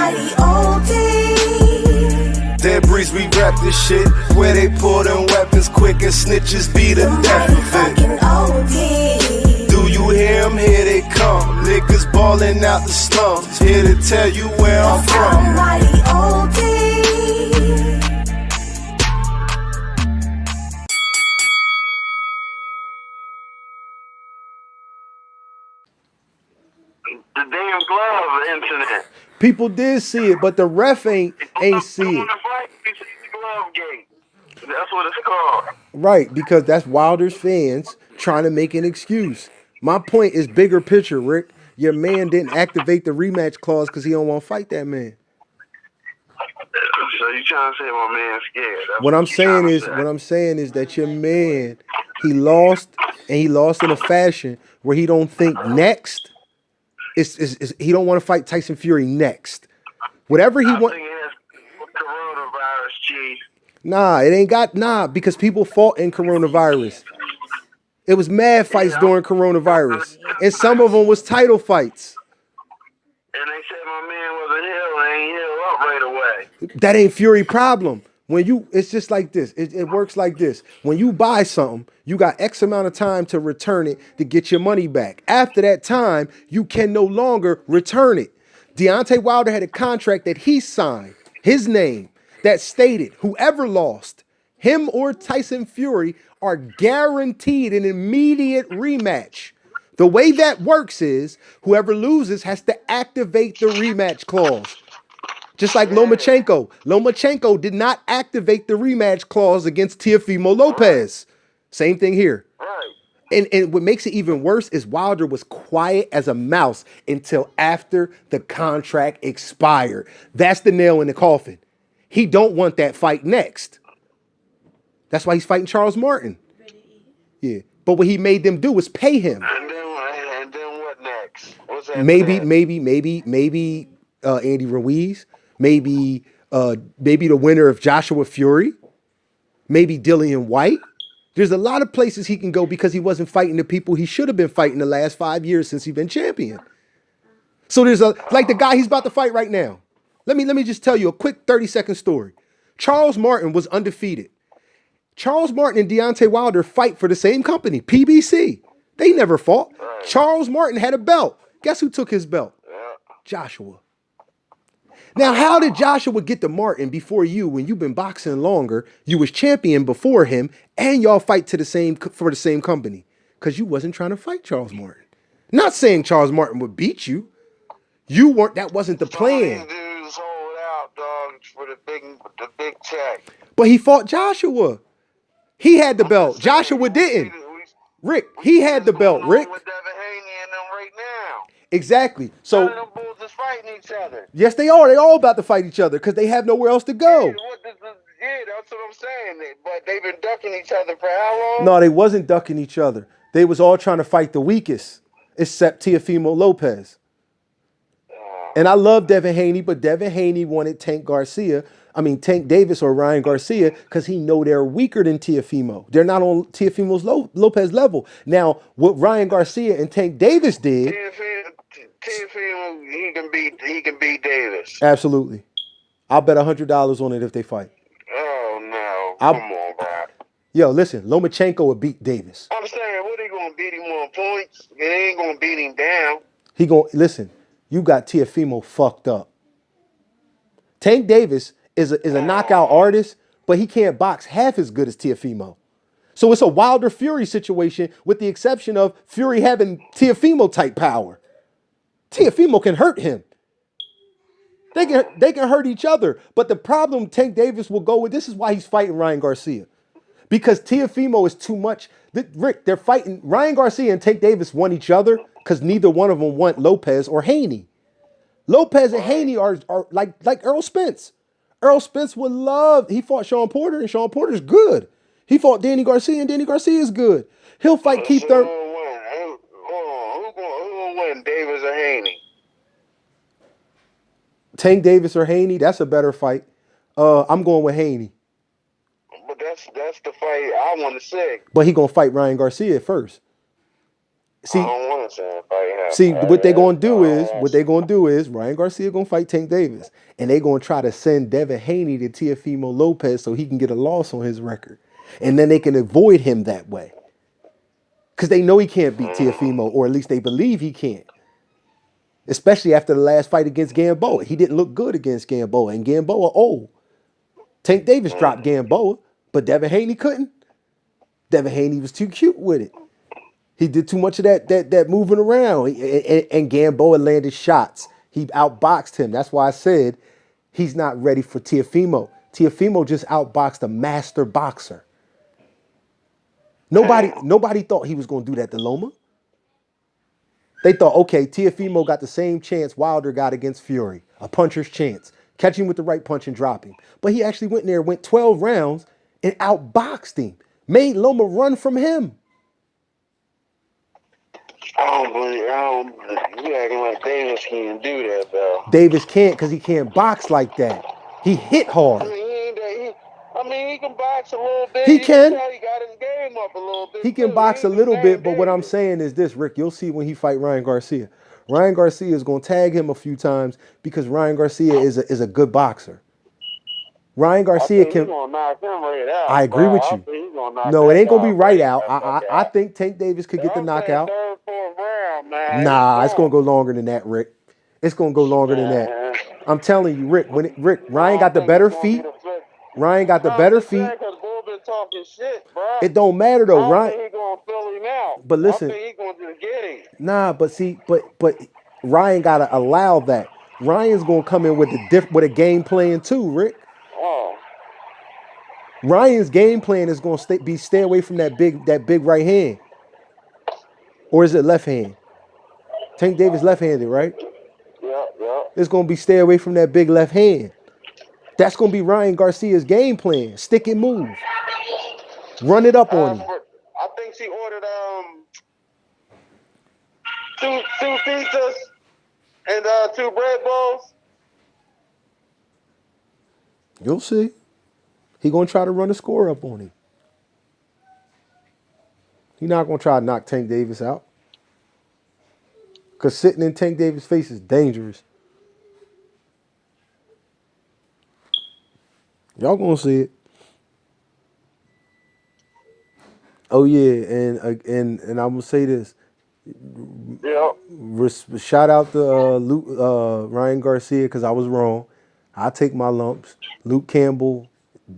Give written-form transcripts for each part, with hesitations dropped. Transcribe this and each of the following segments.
mighty OD. Dead breeze, we rap this shit. Where they pull them weapons quick and snitches be the death of it. Do you hear them? Here they come. Niggas balling out the slums. Here to tell you where I'm from. Mighty OD. The damn glove incident. People did see it, but the ref ain't see it. Glove game. That's what it's called. Right, because that's Wilder's fans trying to make an excuse. My point is bigger picture, Rick. Your man didn't activate the rematch clause because he don't want to fight that man. So you trying to say my man's scared? That's What I'm saying is that your man, he lost, and he lost in a fashion where he don't think next. He don't want to fight Tyson Fury next. Whatever he wants. Coronavirus, chief. Nah, it ain't got because people fought in coronavirus. It was mad fights during coronavirus, and some of them was title fights. And they said my man wasn't healed and ain't healed up right away. That ain't Fury problem. It's just like this. It works like this. When you buy something, you got X amount of time to return it to get your money back. After that time, you can no longer return it. Deontay Wilder had a contract that he signed, his name, that stated whoever lost, him or Tyson Fury, are guaranteed an immediate rematch. The way that works is whoever loses has to activate the rematch clause. Just like Lomachenko. Lomachenko did not activate the rematch clause against Teofimo Lopez. Same thing here. And what makes it even worse is Wilder was quiet as a mouse until after the contract expired. That's the nail in the coffin. He don't want that fight next. That's why he's fighting Charles Martin. Yeah. But what he made them do was pay him. And then what next? What's that? Maybe Andy Ruiz. Maybe the winner of Joshua Fury. Maybe Dillian White. There's a lot of places he can go because he wasn't fighting the people he should have been fighting the last 5 years since he's been champion. So there's like the guy he's about to fight right now. Let me just tell you a quick 30-second story. Charles Martin was undefeated. Charles Martin and Deontay Wilder fight for the same company, PBC. They never fought. Charles Martin had a belt. Guess who took his belt? Joshua. Now, how did Joshua get to Martin before you when you've been boxing longer, you was champion before him, and y'all fight for the same company? Because you wasn't trying to fight Charles Martin. Not saying Charles Martin would beat you. You weren't. That wasn't the plan. These dudes hold out, dog, for the big check. But he fought Joshua. He had the belt. Joshua didn't. Rick, he had the belt. Rick. With Devin Haney and them right now. Exactly. So none of them bulls is fighting each other. Yes, they are. They all about to fight each other because they have nowhere else to go. Yeah, that's what I'm saying. But they've been ducking each other for how long? No, they wasn't ducking each other. They was all trying to fight the weakest, except Teofimo Lopez. And I love Devin Haney, but Devin Haney wanted Tank Davis or Ryan Garcia because he know they're weaker than Teofimo. They're not on Teofimo's Lopez level. Now, what Ryan Garcia and Tank Davis did, Teofimo, he can beat Davis. Absolutely. I'll bet $100 on it if they fight. Oh no! Come on, bro. Yo, listen, Lomachenko would beat Davis. I'm saying, what, they gonna beat him on points? They ain't gonna beat him down. Listen. You got Teofimo fucked up. Tank Davis is a knockout artist, but he can't box half as good as Teofimo. So it's a Wilder Fury situation with the exception of Fury having Teofimo type power. Teofimo can hurt him. They can hurt each other. But the problem Tank Davis will go with, this is why he's fighting Ryan Garcia. Because Teofimo is too much. Rick, they're fighting. Ryan Garcia and Tank Davis want each other because neither one of them want Lopez or Haney. Lopez and Haney are like Earl Spence. Earl Spence would love. He fought Sean Porter, and Sean Porter's good. He fought Danny Garcia, and Danny Garcia is good. He'll fight Keith Thurman. Who gonna win, Davis or Haney? Tank Davis or Haney, that's a better fight. I'm going with Haney. But that's the fight I want to see. But he gonna fight Ryan Garcia first. See, don't want to see him fight see, him. what they gonna do is Ryan Garcia gonna fight Tank Davis, and they gonna try to send Devin Haney to Teofimo Lopez so he can get a loss on his record, and then they can avoid him that way, because they know he can't beat Teofimo, or at least they believe he can't. Especially after the last fight against Gamboa, he didn't look good against Gamboa, and Gamboa old. Tank Davis dropped Gamboa, but Devin Haney couldn't. Devin Haney was too cute with it. He did too much of that moving around, and Gamboa landed shots. He outboxed him. That's why I said he's not ready for Teofimo. Teofimo just outboxed a master boxer. Nobody thought he was going to do that to Loma. They thought, okay, Teofimo got the same chance Wilder got against Fury, a puncher's chance. Catch him with the right punch and drop him. But he actually went in there, went 12 rounds, and outboxed him. Made Loma run from him. You acting like Davis can't do that, though. Davis can't because he can't box like that. He hit hard. He can box a little bit. He can. He got his game up a little bit. He can box a little bit, but what I'm saying is this, Rick, you'll see when he fight Ryan Garcia. Ryan Garcia is going to tag him a few times because Ryan Garcia is a good boxer. Ryan Garcia can. He's gonna knock him right out, I agree with you. No, it ain't gonna be right out. I think Tank Davis could get the knockout. Third, fourth round, man. Nah, it's gonna go longer than that, Rick. It's gonna go longer than that. I'm telling you, Rick. Ryan got the better feet. Ryan got the better feet. Talking shit, bro. It don't matter though, Ryan. He gonna fill him out. But listen, he gonna just get him. Nah, but see, but Ryan gotta allow that. Ryan's gonna come in with a game plan too, Rick. Oh. Ryan's game plan is gonna stay away from that big right hand, or is it left hand? Tank Davis left-handed, right? Yeah. It's gonna be stay away from that big left hand. That's gonna be Ryan Garcia's game plan. Stick and move. Run it up on him. I think she ordered two pizzas and 2 bread bowls. You'll see. He gonna try to run the score up on him. He not gonna try to knock Tank Davis out. Cause sitting in Tank Davis' face is dangerous. Y'all gonna see it. Oh yeah, and I'm gonna say this. Yeah. Shout out to Ryan Garcia because I was wrong. I take my lumps. Luke Campbell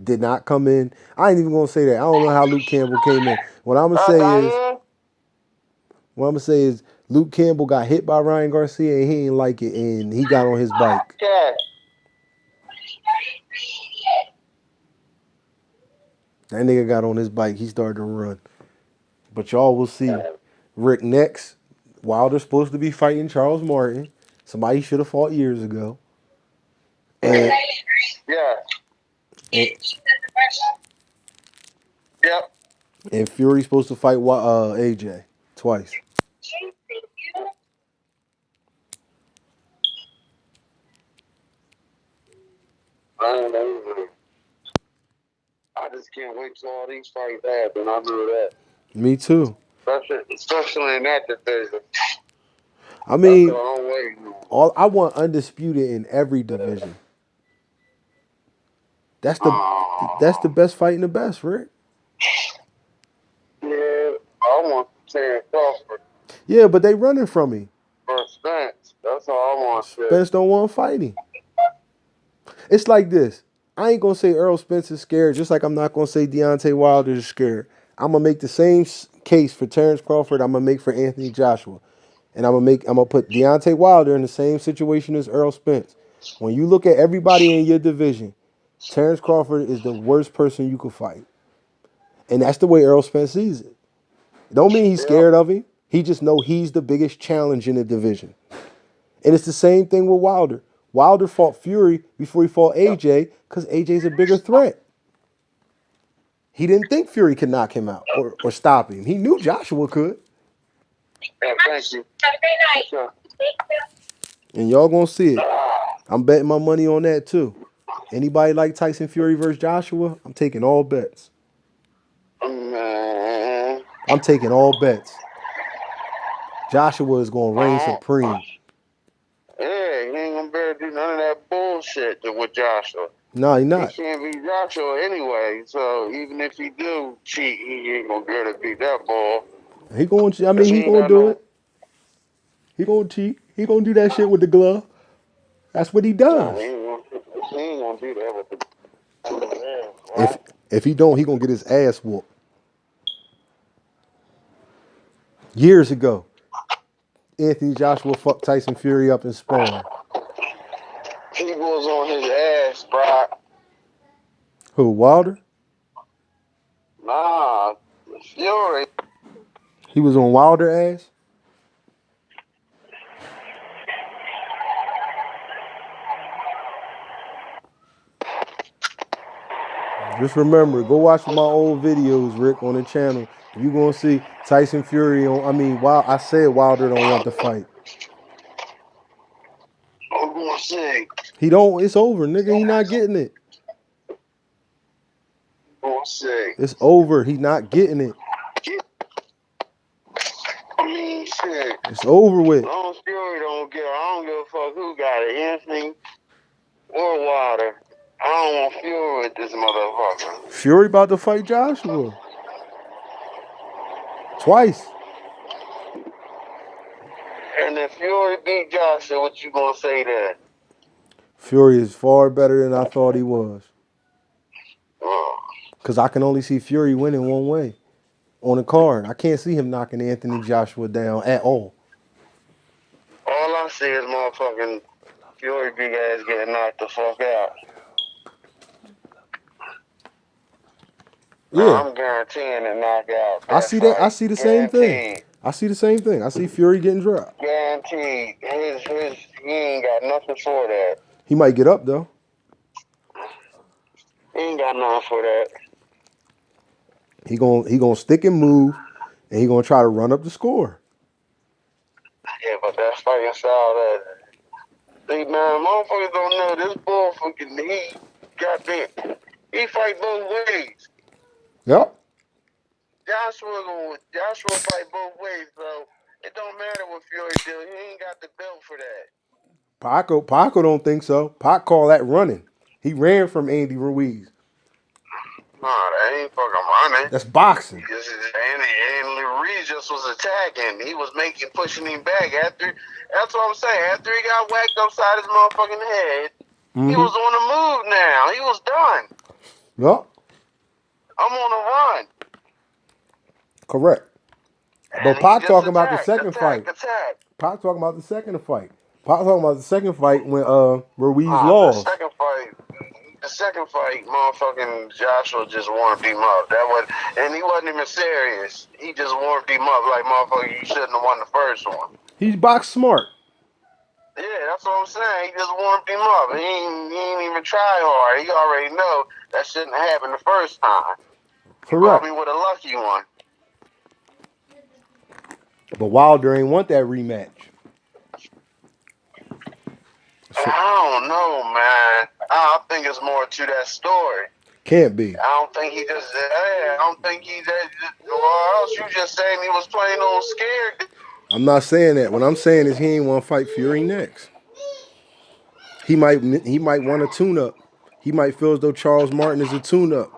did not come in. I ain't even gonna say that. I don't know how Luke Campbell came in. What I'm gonna say is Luke Campbell got hit by Ryan Garcia and he didn't like it and he got on his bike. Yeah. That nigga got on his bike. He started to run. But y'all will see. Rick, next, Wilder's supposed to be fighting Charles Martin. Somebody he should have fought years ago. And, Yep. And Fury's supposed to fight AJ twice. I just can't wait till all these fights happen. I know that. Me too. Especially in that division. I mean, I want undisputed in every division. That's the best fight in the best, Rick. Yeah, I want Terrence Crawford. Yeah, but they running from me. For Spence. That's all I want. Spence don't want fighting. It's like this. I ain't gonna say Errol Spence is scared, just like I'm not gonna say Deontay Wilder is scared. I'm gonna make the same case for Terrence Crawford. I'm gonna make for Anthony Joshua, and I'm gonna put Deontay Wilder in the same situation as Errol Spence. When you look at everybody in your division, Terrence Crawford is the worst person you could fight, and that's the way Errol Spence sees it. Don't mean he's scared of him. He just know he's the biggest challenge in the division, and it's the same thing with Wilder. Wilder fought Fury before he fought AJ because AJ's a bigger threat. He didn't think Fury could knock him out or stop him. He knew Joshua could. Yeah, thank you. Have a great night. And y'all gonna see it. I'm betting my money on that too. Anybody like Tyson Fury versus Joshua? I'm taking all bets. I'm taking all bets. Joshua is gonna reign supreme. Yeah, he ain't gonna be able to do none of that bullshit with Joshua. No, he He not. can't beat Joshua anyway, so even if he do cheat, he ain't gonna be able to beat that ball. He going. I mean, he gonna do it. He gonna cheat. He gonna do that shit with the glove. That's what he does. He ain't gonna do that with the. If he don't, he gonna get his ass whooped. Years ago, Anthony Joshua fucked Tyson Fury up in sparring. He was on his ass, Brock. Who, Wilder? Nah, Fury. He was on Wilder ass? Just remember, go watch my old videos, Rick, on the channel. You gonna see Tyson Fury on. I mean, I said Wilder don't want the fight. I'm gonna say. He don't. It's over, nigga. He not getting it. I'm gonna say. It's over. He not getting it. I mean, shit. It's over with. As long as Fury don't get it, I don't give a fuck who got it, Anthony or Wilder. I don't want Fury with this motherfucker. Fury about to fight Joshua. Twice. And if Fury beat Joshua, what you gonna say then? Fury is far better than I thought he was. Oh. Because I can only see Fury winning one way on the card. I can't see him knocking Anthony Joshua down at all. All I see is motherfucking Fury big ass getting knocked the fuck out. Yeah. I'm guaranteeing a knockout. I see that. I see the same thing. I see the same thing. I see Fury getting dropped. Guaranteed. He ain't got nothing for that. He might get up though. He ain't got nothing for that. He gonna stick and move, and he gonna try to run up the score. Yeah, but that's fighting style that. See, man, motherfuckers don't know this bullfucking. He fight both ways. Yep. Joshua fight both ways, so it don't matter what Fury do. He ain't got the belt for that. Paco don't think so. Pac call that running. He ran from Andy Ruiz. Nah, that ain't fucking running. That's boxing. And Ruiz just was attacking. He was pushing him back after. That's what I'm saying. After he got whacked upside his motherfucking head, he was on the move now. He was done. Yep. I'm on a run. Correct. But Pac talking about the second fight. Attack. Pac talking about the second fight. Pac talking about the second fight when Ruiz lost. The second fight, motherfucking Joshua just warmed him up. And he wasn't even serious. He just warmed him up like, motherfucker, you shouldn't have won the first one. He's box smart. Yeah, that's what I'm saying. He just warmed him up. He ain't even try hard. He already know that shouldn't have happened the first time. Correct. Probably with a lucky one. But Wilder ain't want that rematch. I don't know, man. I think it's more to that story. Can't be. I don't think he just. I don't think he just. Or else you just saying he was plain old scared. I'm not saying that. What I'm saying is he ain't want to fight Fury next. He might want a tune-up. He might feel as though Charles Martin is a tune-up.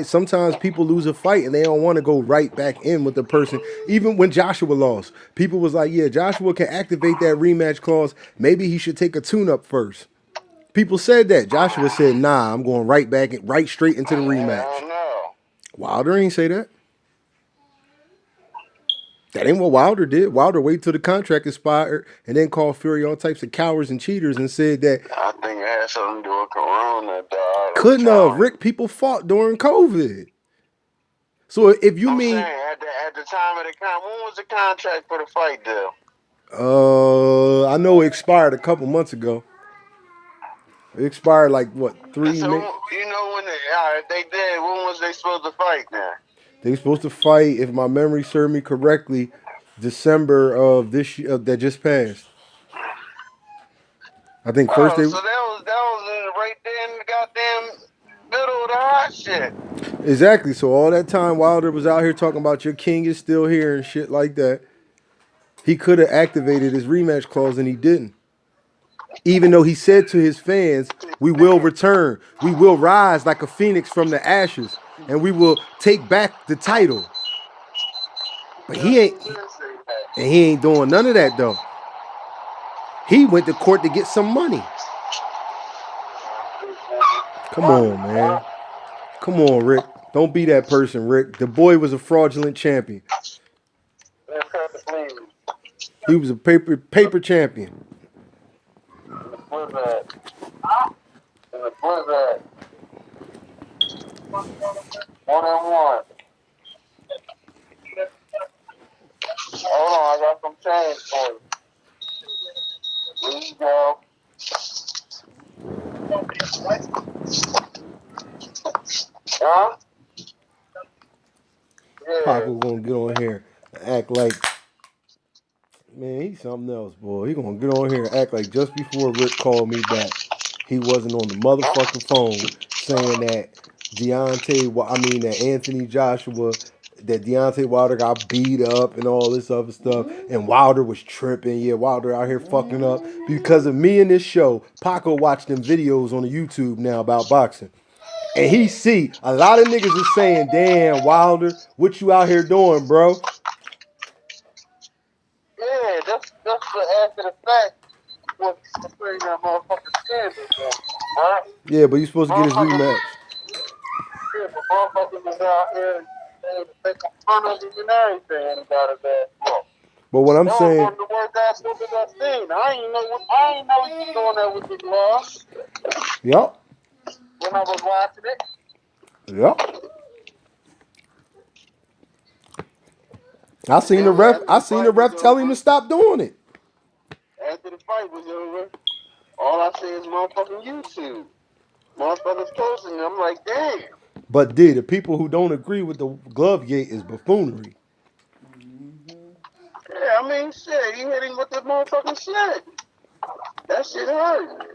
Sometimes people lose a fight and they don't want to go right back in with the person. Even when Joshua lost, people was like, yeah, Joshua can activate that rematch clause. Maybe he should take a tune-up first. People said that. Joshua said, nah, I'm going right back, right straight into the rematch. I don't know. Wilder ain't say that. That ain't what Wilder did. Wilder waited till the contract expired and then called Fury all types of cowards and cheaters and said that. I think it had something to do with Corona, dog. Couldn't have. Rick, people fought during COVID. So if you mean saying, at the time of the contract, when was the contract for the fight deal? I know it expired a couple months ago. It expired like what, 3 So minutes? you know when if they did, when was they supposed to fight now? They were supposed to fight, if my memory served me correctly, December of this year that just passed. I think first So that was right there in the goddamn middle of the hot shit. Exactly. So all that time Wilder was out here talking about your king is still here and shit like that. He could have activated his rematch clause and he didn't. Even though he said to his fans, we will return. We will rise like a phoenix from the ashes. And we will take back the title. But he ain't doing none of that though. He went to court to get some money. Come on, man. Come on, Rick. Don't be that person, Rick. The boy was a fraudulent champion. He was a paper champion. What's that? What's that? 1-on-1. Hold on, I got some change for you. Here you go. Huh? Yeah. Paco gonna get on here and act like, man, he's something else, boy. He gonna get on here and act like just before Rick called me back, he wasn't on the motherfucking phone saying that that Anthony Joshua, that Deontay Wilder got beat up and all this other stuff, and Wilder was tripping. Yeah, Wilder out here fucking up because of me and this show. Paco watched them videos on the YouTube now about boxing. And he see a lot of niggas is saying, damn, Wilder, what you out here doing, bro? Yeah, that's the after the fact. What saying that motherfucking scandal, right? Yeah, but you supposed to get his rematch. Yeah, but motherfuckers was out here and making fun of him and everything about his ass. But what I'm saying, One of the worst ass niggas I've seen. I ain't know he was doing that with his gloves yep, when I was watching it. yep. I seen the ref tell him to stop doing it. After the fight was over, all I see is motherfucking YouTube. Motherfuckers posting it. I'm like, damn. But the people who don't agree with the glove gate is buffoonery. Yeah, I mean, shit, you hit him with the motherfucking shit. That shit hurt.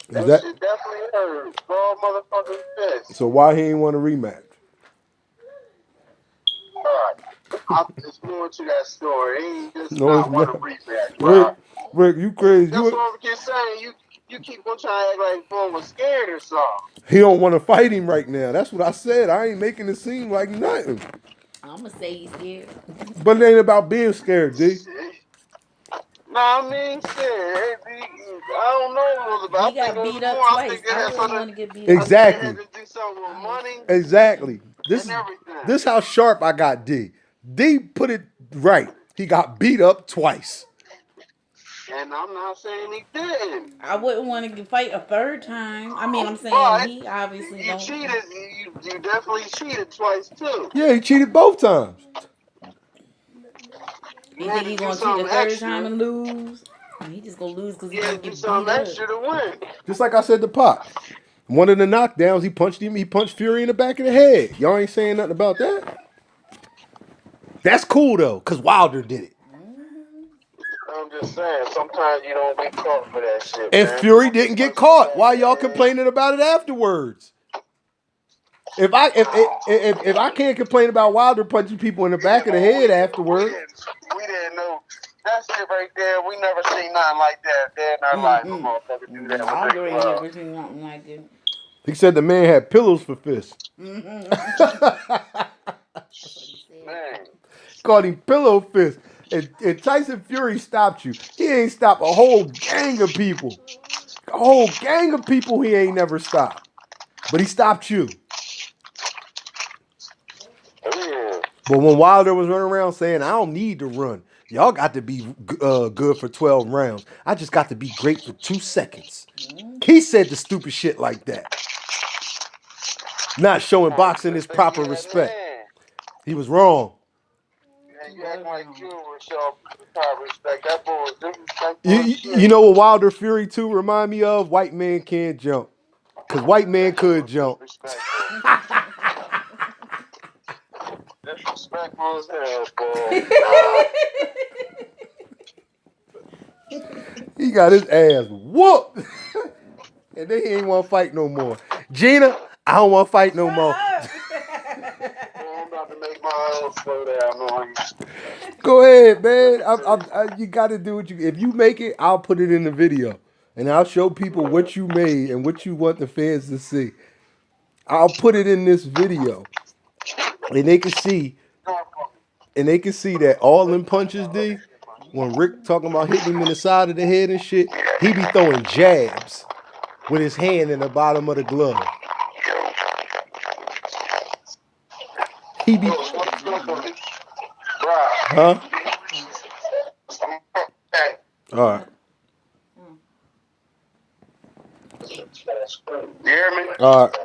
That shit definitely hurt. Ball motherfucking fist. So why he ain't want a rematch? It's more to that story. He ain't just not want a rematch, bro. Rick, you crazy. That's what I'm just saying. You keep on trying to act like boy was scared or something. He don't want to fight him right now. That's what I said. I ain't making it seem like nothing. I'm gonna say he's scared. But it ain't about being scared, D. Nah, I mean, shit. I don't know what it was about. He got beat up twice. I wouldn't want to get beat up. Exactly. Had to do something with money. Exactly. This everything. is how sharp I got D. D put it right. He got beat up twice. And I'm not saying he didn't. I wouldn't want to fight a third time. I mean, I'm saying he obviously you don't. Cheated. You definitely cheated twice too. Yeah, he cheated both times. You think he's gonna cheat a third time and lose? He just gonna lose because he's gonna get beat up. Extra to win. Just like I said to Pop. One of the knockdowns, he punched Fury in the back of the head. Y'all ain't saying nothing about that. That's cool though, because Wilder did it. I'm just saying, sometimes you don't get caught for that shit. And man. Fury didn't get caught. Why y'all complaining about it afterwards? If I can't complain about Wilder punching people in the back of the head afterwards. We didn't know. That shit right there, we never seen nothing like that. They're not like no motherfucker do that. Wilder ain't never seen nothing like that. He said the man had pillows for fists. Man. Called him pillow fist. And Tyson Fury stopped you. He ain't stopped a whole gang of people. A whole gang of people he ain't never stopped. But he stopped you. Yeah. But when Wilder was running around saying, I don't need to run. Y'all got to be good for 12 rounds. I just got to be great for 2 seconds. He said the stupid shit like that. Not showing boxing its proper respect. He was wrong. You act like you were showing proper respect. That boy was disrespectful. You know what Wilder Fury 2 remind me of? White man can't jump. Because white man could jump. Disrespectful as hell, boy. He got his ass whooped. And then he ain't want to fight no more. Gina, I don't want to fight no more. Go ahead, man. You got to do what you. If you make it, I'll put it in the video, and I'll show people what you made and what you want the fans to see. I'll put it in this video, and they can see, that all them punches, D. When Rick talking about hitting him in the side of the head and shit, he be throwing jabs with his hand in the bottom of the glove. He be, huh? All right. You hear me? All right.